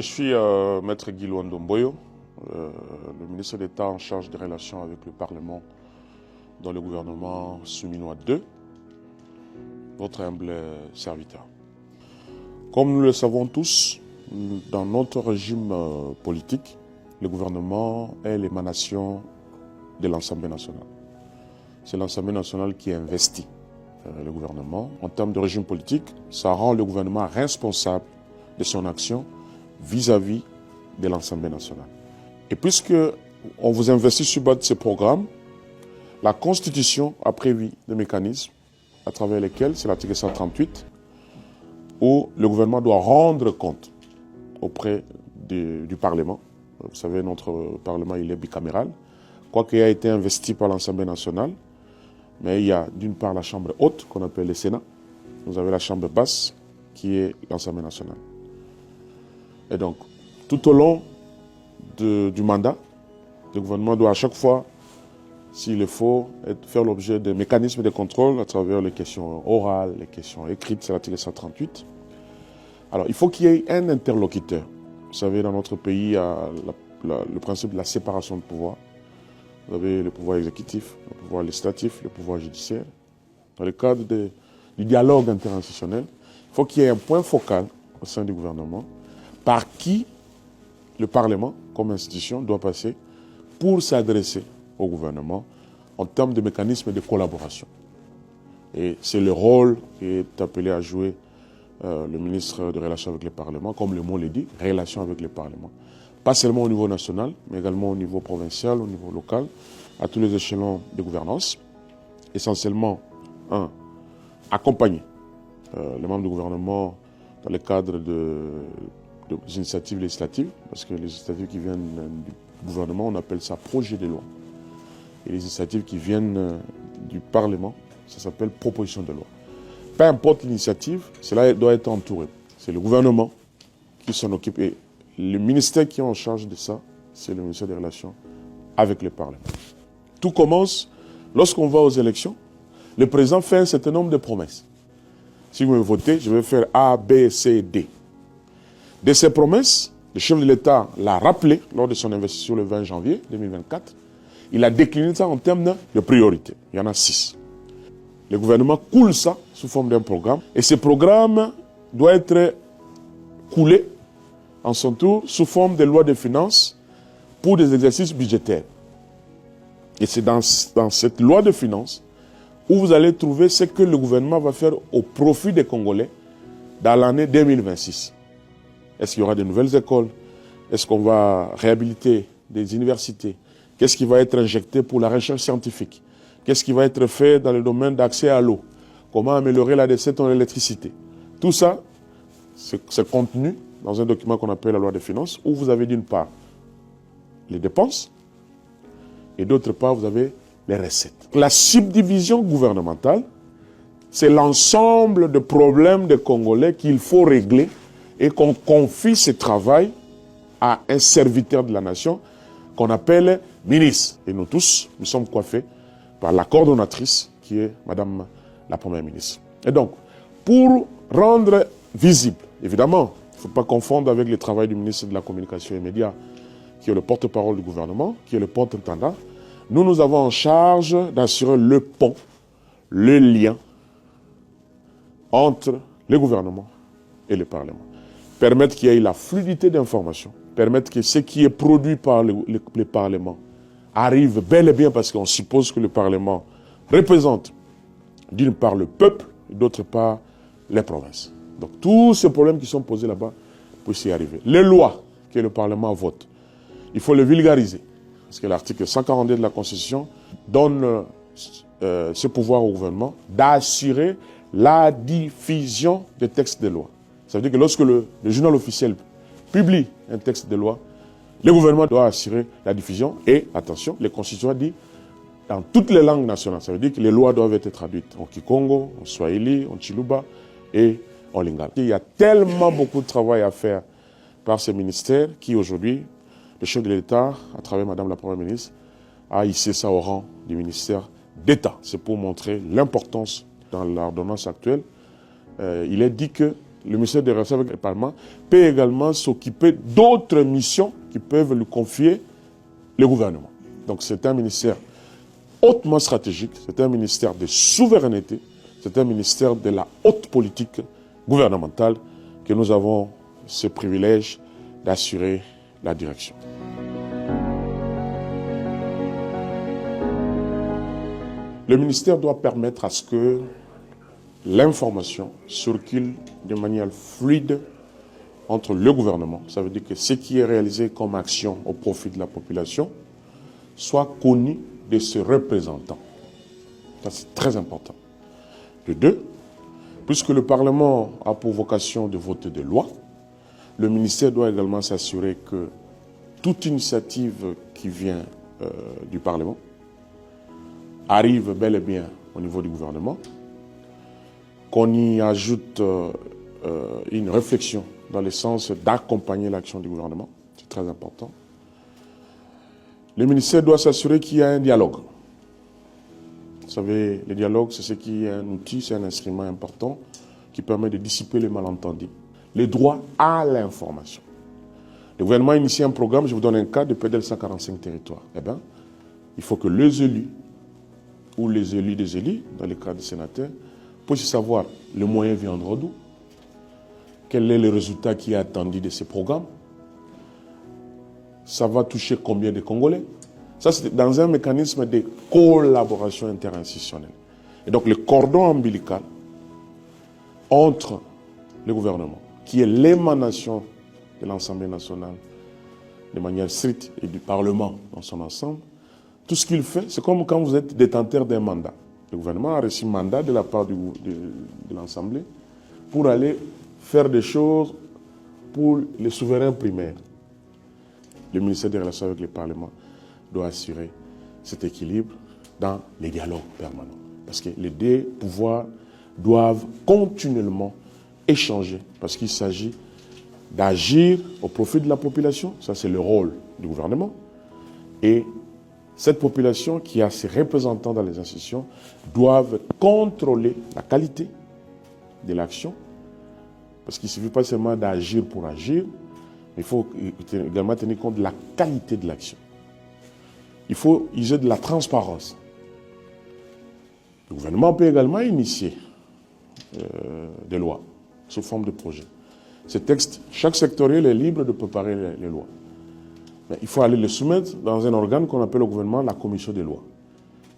Je suis Maître Guy Luando Mboyo, le ministre d'État en charge des relations avec le Parlement dans le gouvernement Souminois II, votre humble serviteur. Comme nous le savons tous, dans notre régime politique, le gouvernement est l'émanation de l'Assemblée nationale. C'est l'Assemblée nationale qui investit le gouvernement. En termes de régime politique, ça rend le gouvernement responsable de son action vis-à-vis de l'Assemblée nationale. Et puisque on vous investit sur base de ces programmes, la Constitution a prévu des mécanismes à travers lesquels, c'est l'article 138, où le gouvernement doit rendre compte auprès du Parlement. Vous savez, notre Parlement, il est bicaméral, quoiqu'il ait été investi par l'Assemblée nationale. Mais il y a d'une part la Chambre haute, qu'on appelle le Sénat. Vous avez la Chambre basse, qui est l'Assemblée nationale. Et donc, tout au long du mandat, le gouvernement doit à chaque fois, s'il le faut, faire l'objet de mécanismes de contrôle à travers les questions orales, les questions écrites, c'est l'article 138. Alors, il faut qu'il y ait un interlocuteur. Vous savez, dans notre pays, il y a le principe de la séparation de pouvoir. Vous avez le pouvoir exécutif, le pouvoir législatif, le pouvoir judiciaire. Dans le cadre du dialogue interinstitutionnel, il faut qu'il y ait un point focal au sein du gouvernement par qui le Parlement, comme institution, doit passer pour s'adresser au gouvernement en termes de mécanismes de collaboration. Et c'est le rôle qui est appelé à jouer le ministre des Relations avec le Parlement, comme le mot le dit, relations avec le Parlement. Pas seulement au niveau national, mais également au niveau provincial, au niveau local, à tous les échelons de gouvernance. Essentiellement, accompagner les membres du gouvernement dans le cadre des initiatives législatives, parce que les initiatives qui viennent du gouvernement, on appelle ça projet de loi. Et les initiatives qui viennent du Parlement, ça s'appelle proposition de loi. Peu importe l'initiative, cela doit être entouré. C'est le gouvernement qui s'en occupe. Et le ministère qui est en charge de ça, c'est le ministère des Relations avec le Parlement. Tout commence lorsqu'on va aux élections. Le président fait un certain nombre de promesses. Si vous me votez, je vais faire A, B, C, D. De ces promesses, le chef de l'État l'a rappelé lors de son investiture le 20 janvier 2024. Il a décliné ça en termes de priorités. Il y en a 6. Le gouvernement coule ça sous forme d'un programme. Et ce programme doit être coulé en son tour sous forme de loi de finances pour des exercices budgétaires. Et c'est dans cette loi de finances où vous allez trouver ce que le gouvernement va faire au profit des Congolais dans l'année 2026. Est-ce qu'il y aura de nouvelles écoles? Est-ce qu'on va réhabiliter des universités? Qu'est-ce qui va être injecté pour la recherche scientifique? Qu'est-ce qui va être fait dans le domaine d'accès à l'eau? Comment améliorer la desserte en électricité? Tout ça, c'est contenu dans un document qu'on appelle la loi des finances, où vous avez d'une part les dépenses et d'autre part vous avez les recettes. La subdivision gouvernementale, c'est l'ensemble de problèmes des Congolais qu'il faut régler et qu'on confie ce travail à un serviteur de la nation qu'on appelle ministre. Et nous tous, nous sommes coiffés par la coordonnatrice qui est Madame la Première ministre. Et donc, pour rendre visible, évidemment, il ne faut pas confondre avec le travail du ministre de la Communication et des Médias, qui est le porte-parole du gouvernement, qui est le porte-intendant. Nous avons en charge d'assurer le pont, le lien entre le gouvernement et le Parlement. Permettre qu'il y ait la fluidité d'informations, permettre que ce qui est produit par le Parlement arrive bel et bien, parce qu'on suppose que le Parlement représente d'une part le peuple, et d'autre part les provinces. Donc tous ces problèmes qui sont posés là-bas puissent y arriver. Les lois que le Parlement vote, il faut les vulgariser. Parce que l'article 142 de la Constitution donne ce pouvoir au gouvernement d'assurer la diffusion des textes de loi. Ça veut dire que lorsque le journal officiel publie un texte de loi, le gouvernement doit assurer la diffusion et, attention, le Constitution dit dans toutes les langues nationales. Ça veut dire que les lois doivent être traduites en Kikongo, en Swahili, en Chiluba et en Lingala. Il y a tellement beaucoup de travail à faire par ces ministères qui aujourd'hui, le chef de l'État, à travers Madame la Première ministre, a hissé ça au rang du ministère d'État. C'est pour montrer l'importance dans l'ordonnance actuelle. Il est dit que le ministère des Relations avec le Parlement peut également s'occuper d'autres missions qui peuvent lui confier le gouvernement. Donc c'est un ministère hautement stratégique, c'est un ministère de souveraineté, c'est un ministère de la haute politique gouvernementale que nous avons ce privilège d'assurer la direction. Le ministère doit permettre à ce que l'information circule de manière fluide entre le gouvernement. Ça veut dire que ce qui est réalisé comme action au profit de la population soit connu de ses représentants. Ça, c'est très important. De deux, puisque le Parlement a pour vocation de voter des lois, le ministère doit également s'assurer que toute initiative qui vient du Parlement arrive bel et bien au niveau du gouvernement, qu'on y ajoute une réflexion dans le sens d'accompagner l'action du gouvernement. C'est très important. Le ministère doit s'assurer qu'il y a un dialogue. Vous savez, le dialogue, c'est ce qui est un outil, c'est un instrument important qui permet de dissiper les malentendus. Le droit à l'information. Le gouvernement a initié un programme, je vous donne un cas de PDL 145 territoires. Eh bien, il faut que les élus ou les élus des élus, dans le cas des sénateurs, puissent savoir le moyen viendra d'où, quel est le résultat qui est attendu de ces programmes, ça va toucher combien de Congolais. Ça, c'est dans un mécanisme de collaboration interinstitutionnelle. Et donc, le cordon ombilical entre le gouvernement, qui est l'émanation de l'Assemblée nationale de manière stricte et du Parlement dans son ensemble, tout ce qu'il fait, c'est comme quand vous êtes détenteur d'un mandat. Le gouvernement a reçu un mandat de la part de l'Assemblée pour aller faire des choses pour les souverains primaires. Le ministère des Relations avec le Parlement doit assurer cet équilibre dans les dialogues permanents. Parce que les deux pouvoirs doivent continuellement échanger, parce qu'il s'agit d'agir au profit de la population, ça c'est le rôle du gouvernement, et cette population qui a ses représentants dans les institutions doivent contrôler la qualité de l'action, parce qu'il ne suffit pas seulement d'agir pour agir, mais il faut également tenir compte de la qualité de l'action. Il faut user de la transparence. Le gouvernement peut également initier des lois sous forme de projet. Ces textes, chaque sectoriel est libre de préparer les lois. Mais il faut aller les soumettre dans un organe qu'on appelle au gouvernement la commission des lois.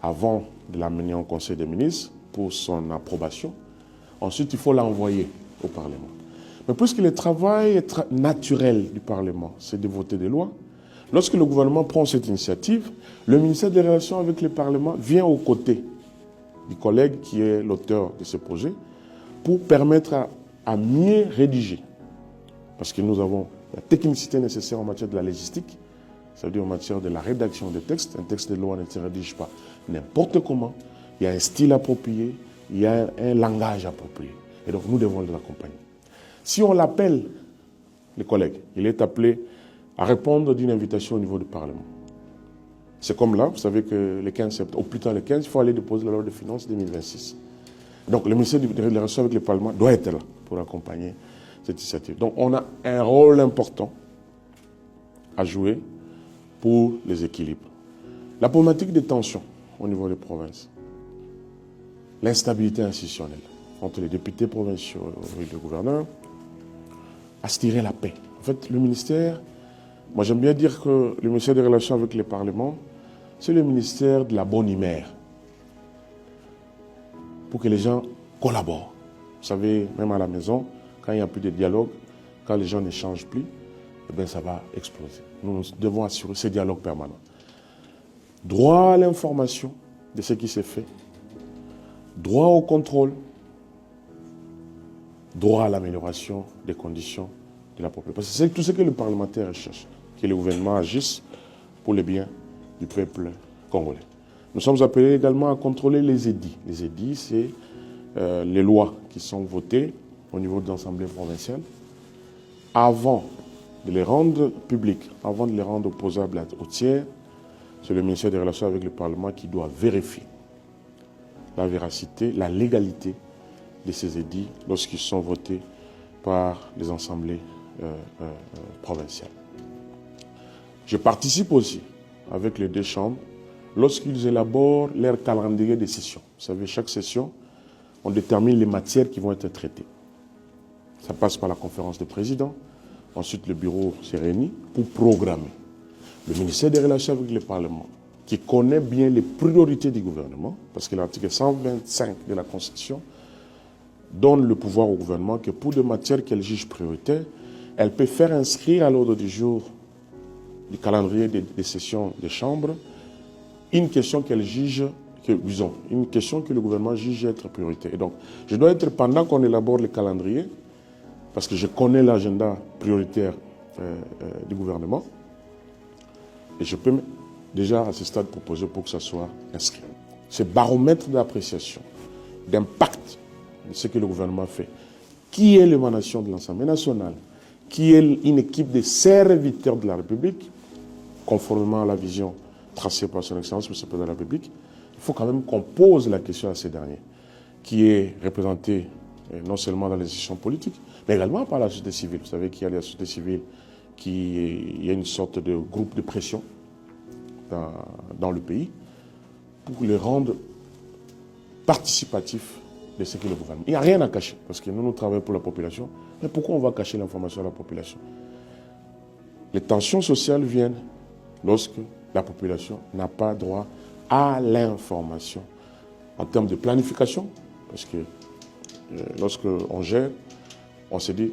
Avant de l'amener au Conseil des ministres pour son approbation, ensuite il faut l'envoyer au Parlement. Mais puisque le travail naturel du Parlement, c'est de voter des lois, lorsque le gouvernement prend cette initiative, le ministère des Relations avec le Parlement vient aux côtés du collègue qui est l'auteur de ce projet pour permettre à mieux rédiger. Parce que nous avons la technicité nécessaire en matière de la légistique, c'est-à-dire en matière de la rédaction des textes. Un texte de loi ne se rédige pas n'importe comment. Il y a un style approprié, il y a un langage approprié. Et donc nous devons l'accompagner. Si on l'appelle, les collègues, il est appelé à répondre d'une invitation au niveau du Parlement. C'est comme là, vous savez que le 15 septembre, au plus tard le 15, il faut aller déposer la loi de finances 2026. Donc le ministère des Relations avec le Parlement doit être là pour accompagner cette initiative. Donc on a un rôle important à jouer pour les équilibres. La problématique des tensions au niveau des provinces, l'instabilité institutionnelle entre les députés provinciaux et le gouverneur, aspirer la paix. En fait, le ministère, moi j'aime bien dire que le ministère des Relations avec le Parlement, c'est le ministère de la bonne humeur. Pour que les gens collaborent. Vous savez, même à la maison, quand il n'y a plus de dialogue, quand les gens n'échangent plus, eh bien, ça va exploser. Nous devons assurer ce dialogue permanent. Droit à l'information de ce qui s'est fait, droit au contrôle, droit à l'amélioration des conditions de la population. Parce que c'est tout ce que le parlementaire recherche, que le gouvernement agisse pour le bien du peuple congolais. Nous sommes appelés également à contrôler les édits. Les édits, c'est les lois qui sont votées au niveau de l'Assemblée provinciale. Avant de les rendre publiques, avant de les rendre opposables au tiers, c'est le ministère des Relations avec le Parlement qui doit vérifier la véracité, la légalité de ces édits lorsqu'ils sont votés par les assemblées provinciales. Je participe aussi avec les deux chambres lorsqu'ils élaborent leur calendrier de sessions. Vous savez, chaque session, on détermine les matières qui vont être traitées. Ça passe par la conférence des présidents. Ensuite, le bureau s'est réuni pour programmer. Le ministère des Relations avec le Parlement, qui connaît bien les priorités du gouvernement, parce que l'article 125 de la Constitution donne le pouvoir au gouvernement que pour des matières qu'elle juge prioritaires, elle peut faire inscrire à l'ordre du jour du calendrier des sessions des chambres une question qu'elle juge, une question que le gouvernement juge être prioritaire. Et donc, je dois être, pendant qu'on élabore le calendrier, parce que je connais l'agenda prioritaire du gouvernement, et je peux déjà à ce stade proposer pour que ça soit inscrit. Ce baromètre d'appréciation, d'impact de ce que le gouvernement fait, qui est l'émanation de l'Assemblée nationale, qui est une équipe de serviteurs de la République, conformément à la vision tracée par son Excellence, M. le Président de la République, il faut quand même qu'on pose la question à ces derniers, qui est représenté non seulement dans les institutions politiques, mais également par la société civile. Vous savez qu'il y a la société civile, il y a une sorte de groupe de pression dans le pays pour les rendre participatifs de ce qu'est le gouvernement. Il n'y a rien à cacher, parce que nous travaillons pour la population, mais pourquoi on va cacher l'information à la population? Les tensions sociales viennent lorsque la population n'a pas droit à l'information en termes de planification, parce que lorsqu'on gère, on se dit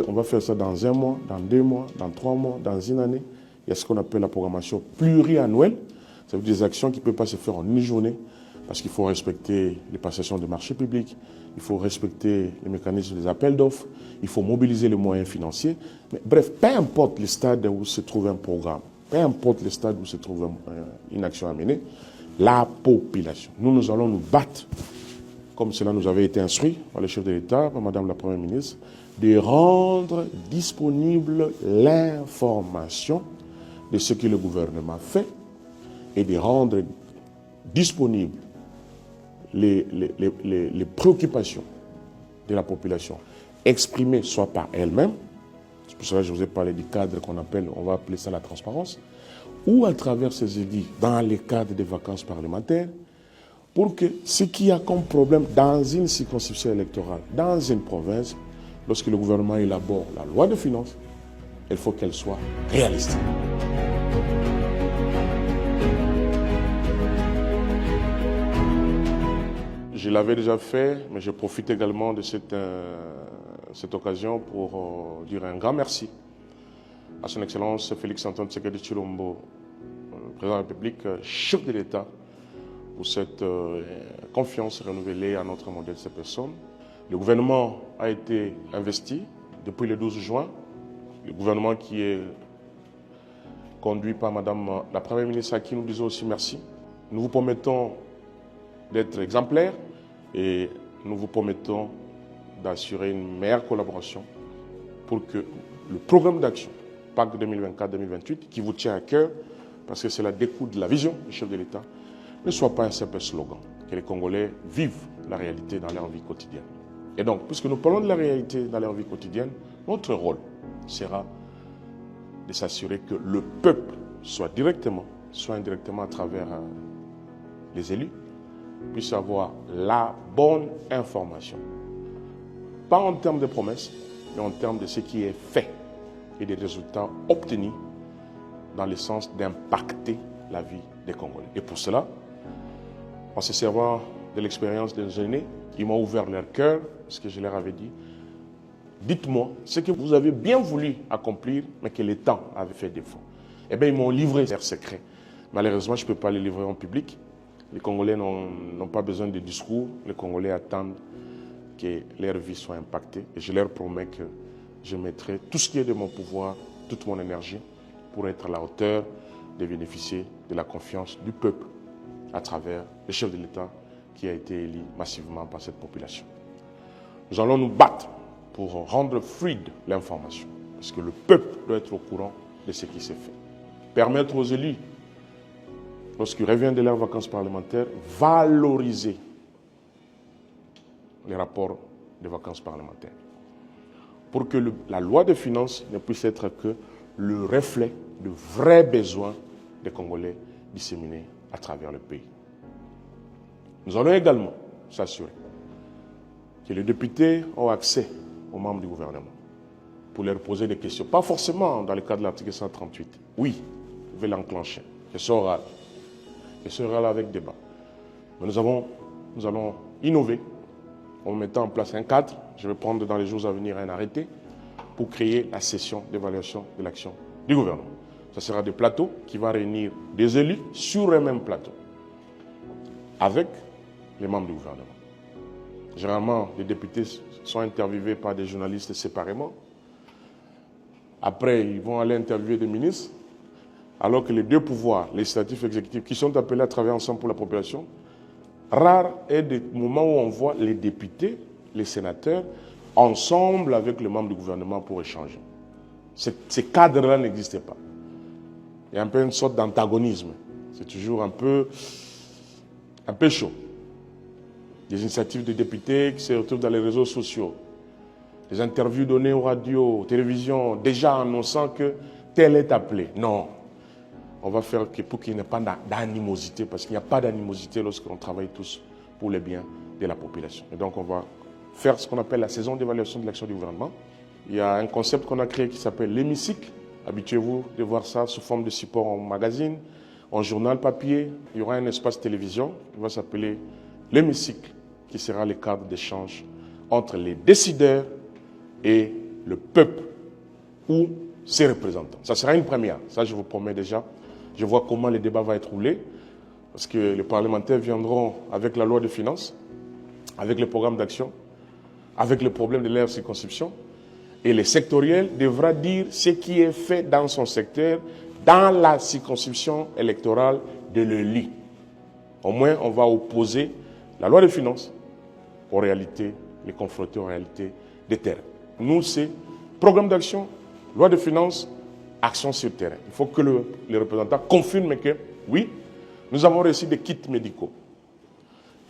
on va faire ça dans 1 mois, dans 2 mois, dans 3 mois, dans une année. Il y a ce qu'on appelle la programmation pluriannuelle. Ça veut dire des actions qui ne peuvent pas se faire en une journée, parce qu'il faut respecter les passations de marchés publics, il faut respecter les mécanismes des appels d'offres, il faut mobiliser les moyens financiers. Mais, bref, peu importe le stade où se trouve un programme, peu importe le stade où se trouve une action à mener, la population. Nous allons nous battre, comme cela nous avait été instruit par le chef de l'État, par Madame la Première ministre, de rendre disponible l'information de ce que le gouvernement fait et de rendre disponibles les préoccupations de la population exprimées soit par elle-même, c'est pour cela que je vous ai parlé du cadre qu'on appelle, on va appeler ça la transparence, ou à travers ces édits dans les cadres des vacances parlementaires, pour que ce qu'il y a comme problème dans une circonscription électorale, dans une province, lorsque le gouvernement élabore la loi de finances, il faut qu'elle soit réaliste. Je l'avais déjà fait, mais je profite également de cette occasion pour dire un grand merci à son Excellence Félix-Antoine Tshisekedi Tshilombo, président de la République, chef de l'État, pour cette confiance renouvelée à notre modèle de ces personnes. Le gouvernement a été investi depuis le 12 juin, le gouvernement qui est conduit par Madame la Première ministre, à qui nous disons aussi merci. Nous vous promettons d'être exemplaires et nous vous promettons d'assurer une meilleure collaboration pour que le programme d'action PAC 2024-2028, qui vous tient à cœur, parce que cela découle de la vision du chef de l'État, ne soit pas un simple slogan, que les Congolais vivent la réalité dans leur vie quotidienne. Et donc, puisque nous parlons de la réalité dans leur vie quotidienne, notre rôle sera de s'assurer que le peuple, soit directement, soit indirectement à travers les élus, puisse avoir la bonne information. Pas en termes de promesses, mais en termes de ce qui est fait et des résultats obtenus dans le sens d'impacter la vie des Congolais. Et pour cela, en se servant de l'expérience des aînés qui m'ont ouvert leur cœur, ce que je leur avais dit, dites-moi ce que vous avez bien voulu accomplir, mais que le temps avait fait défaut. Eh bien, ils m'ont livré leurs secrets. Malheureusement, je ne peux pas les livrer en public. Les Congolais n'ont pas besoin de discours. Les Congolais attendent que leur vie soit impactée. Et je leur promets que je mettrai tout ce qui est de mon pouvoir, toute mon énergie, pour être à la hauteur de bénéficier de la confiance du peuple à travers le chef de l'État qui a été élu massivement par cette population. Nous allons nous battre pour rendre fluide l'information, parce que le peuple doit être au courant de ce qui s'est fait. Permettre aux élus, lorsqu'ils reviennent de leurs vacances parlementaires, valoriser les rapports de vacances parlementaires. pour que la loi de finances ne puisse être que le reflet de vrais besoins des Congolais disséminés à travers le pays. Nous allons également s'assurer que les députés ont accès aux membres du gouvernement pour leur poser des questions. Pas forcément dans le cadre de l'article 138. Oui, vous pouvez l'enclencher. Question orale. Question orale avec débat. Mais nous allons innover en mettant en place un cadre. Je vais prendre dans les jours à venir un arrêté pour créer la session d'évaluation de l'action du gouvernement. Ce sera des plateaux qui vont réunir des élus sur un même plateau avec les membres du gouvernement. Généralement, les députés sont interviewés par des journalistes séparément. Après, ils vont aller interviewer des ministres, alors que les deux pouvoirs, législatif et exécutif, qui sont appelés à travailler ensemble pour la population, rare est le moment où on voit les députés, les sénateurs, ensemble avec les membres du gouvernement pour échanger. Ces cadres-là n'existaient pas. Il y a un peu une sorte d'antagonisme. C'est toujours un peu chaud. Des initiatives de députés qui se retrouvent dans les réseaux sociaux. Des interviews données aux radios, aux télévisions, déjà annonçant que tel est appelé. Non. On va faire pour qu'il n'y ait pas d'animosité, parce qu'il n'y a pas d'animosité lorsqu'on travaille tous pour le bien de la population. Et donc on va faire ce qu'on appelle la saison d'évaluation de l'action du gouvernement. Il y a un concept qu'on a créé qui s'appelle l'hémicycle. Habituez-vous de voir ça sous forme de support en magazine, en journal papier. Il y aura un espace télévision qui va s'appeler l'hémicycle, qui sera le cadre d'échange entre les décideurs et le peuple ou ses représentants. Ça sera une première, ça je vous promets déjà. Je vois comment le débat va être roulé, parce que les parlementaires viendront avec la loi de finances, avec le programme d'action, avec le problème de leur circonscription, et le sectoriel devra dire ce qui est fait dans son secteur, dans la circonscription électorale de l'élu. Au moins, on va opposer la loi de finances aux réalités, les confronter aux réalités des terrains. Nous, c'est programme d'action, loi de finances, action sur le terrain. Il faut que les représentants confirment que, oui, nous avons reçu des kits médicaux.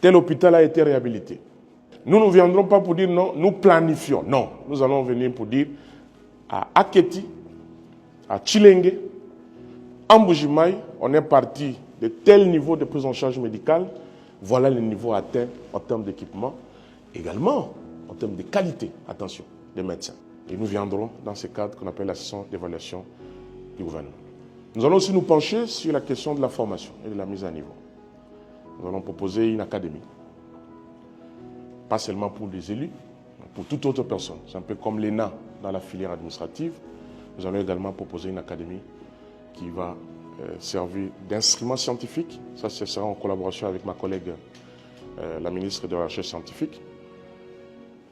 Tel hôpital a été réhabilité. Nous ne viendrons pas pour dire non, nous planifions. Non, nous allons venir pour dire à Aketi, à Chilenge, en Mbujimaï, on est parti de tel niveau de prise en charge médicale. Voilà le niveau atteint en termes d'équipement. Également, en termes de qualité, attention, des médecins. Et nous viendrons dans ce cadre qu'on appelle la session d'évaluation du gouvernement. Nous allons aussi nous pencher sur la question de la formation et de la mise à niveau. Nous allons proposer une académie. Pas seulement pour les élus, mais pour toute autre personne. C'est un peu comme l'ENA dans la filière administrative. Nous allons également proposer une académie qui va servir d'instrument scientifique. Ça, ce sera en collaboration avec ma collègue, la ministre de la Recherche scientifique,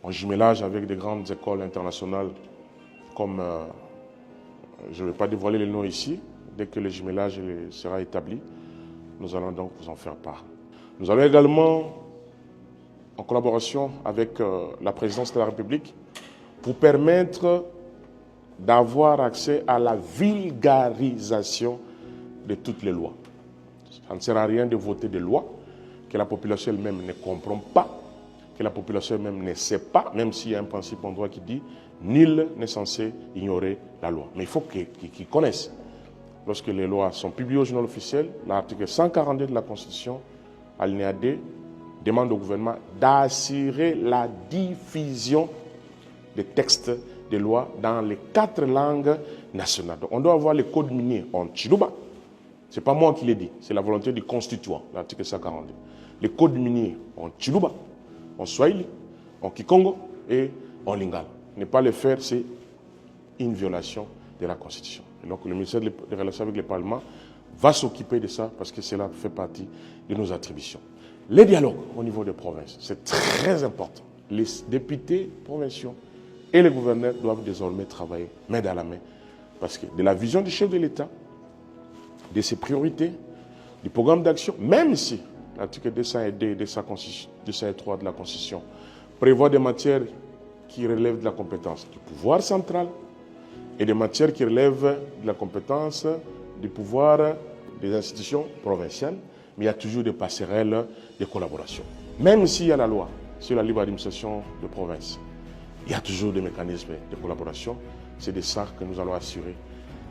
en jumelage avec des grandes écoles internationales comme, je ne vais pas dévoiler les noms ici, dès que le jumelage sera établi, nous allons donc vous en faire part. Nous allons également, en collaboration avec la présidence de la République, pour permettre d'avoir accès à la vulgarisation de toutes les lois. Ça ne sert à rien de voter des lois que la population elle-même ne comprend pas, que la population elle-même ne sait pas, même s'il y a un principe en droit qui dit « nul n'est censé ignorer la loi ». Mais il faut qu'ils connaissent. Lorsque les lois sont publiées au journal officiel, l'article 142 de la Constitution, alinéa 2, demande au gouvernement d'assurer la diffusion des textes de lois dans les 4 langues nationales. Donc, on doit avoir le code minier en Chiluba. Ce n'est pas moi qui l'ai dit, c'est la volonté du constituant, l'article 142. Le code minier en Chiluba, en Swahili, en Kikongo et en Lingala. Ne pas le faire, c'est une violation de la Constitution. Et donc le ministère des Relations avec le Parlement va s'occuper de ça parce que cela fait partie de nos attributions. Les dialogues au niveau des provinces, c'est très important. Les députés provinciaux et les gouverneurs doivent désormais travailler main dans la main parce que de la vision du chef de l'État, de ses priorités, du programme d'action, même si l'article 202 et 203 de la Constitution prévoit des matières qui relèvent de la compétence du pouvoir central et des matières qui relèvent de la compétence du pouvoir des institutions provinciales, mais il y a toujours des passerelles de collaboration. Même s'il y a la loi sur la libre administration de province, il y a toujours des mécanismes de collaboration. C'est de ça que nous allons assurer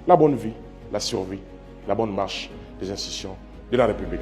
la bonne vie, la survie, la bonne marche des institutions de la République.